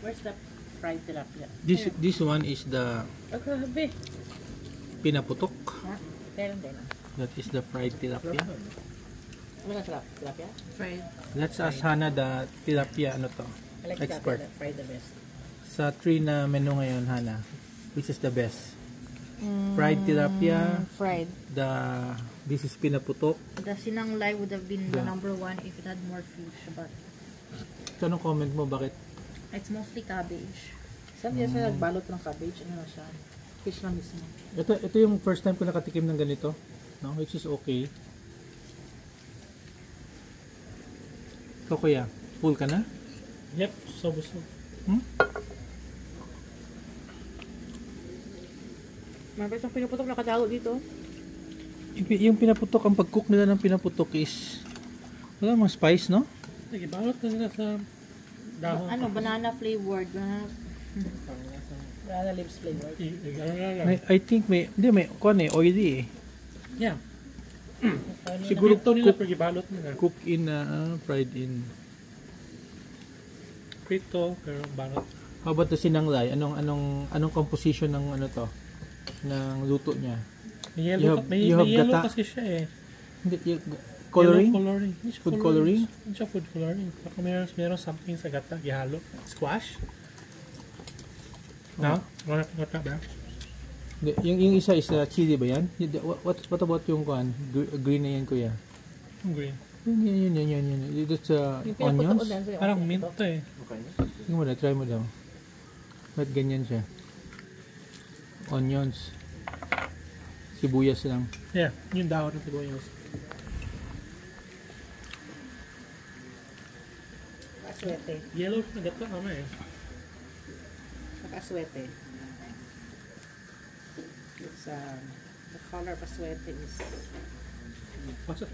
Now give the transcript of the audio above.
Where's the fried tilapia? This one is the Okay, pinaputok. ha? Meron din. That is the fried tilapia. Ano na sarap? Tilapia? Fried. Let's ask Hana the tilapia ano to. I like Expert. tilapia, fried the best. Sa 3 na menu ngayon, Hana, which is the best? Fried tilapia, Fried. this is pinaputok. The sinanglay would have been the number 1 if it had more fish, but So, anong comment mo? Bakit? it's mostly cabbage. Sabi niya sa nagbalot ng cabbage, ano na siya? Fish na mismo. Ito yung first time ko nakatikim ng ganito. No? Which is okay. So, kuya, full ka na? Yep, so busog. Mabait ang pinuputok na katalo dito. Yung pinaputok, ang pag-cook nila ng pinaputok is wala mga spice, no? Sige, balot na nila sa dahon. Ano, banana flavored. Banana leaves flavor. I think may oily eh. Yeah. Siguro Ito nila pag ibalot nila. Cook in, fried in. Prito, pero balot. How about the sinanglay? Anong composition ng ano to? Ng luto niya? May yellow kasi siya eh. Hindi, coloring? Yellow coloring. Food coloring? Hindi siya food coloring. Baka meron something sa gata, gihalo. Squash? No? Gata ba? Hindi, yung isa is chili ba yan? What about yung green na yan, kuya? Green. Yun. That's onions? Parang mint to eh. Tingnan mo na, try mo daw. Ba't ganyan siya? Onions. Sibuyas lang. Yeah, yung dahon ng sibuyas. Aswete. Yellow na gata kama eh. Aswete. It's the color of aswete is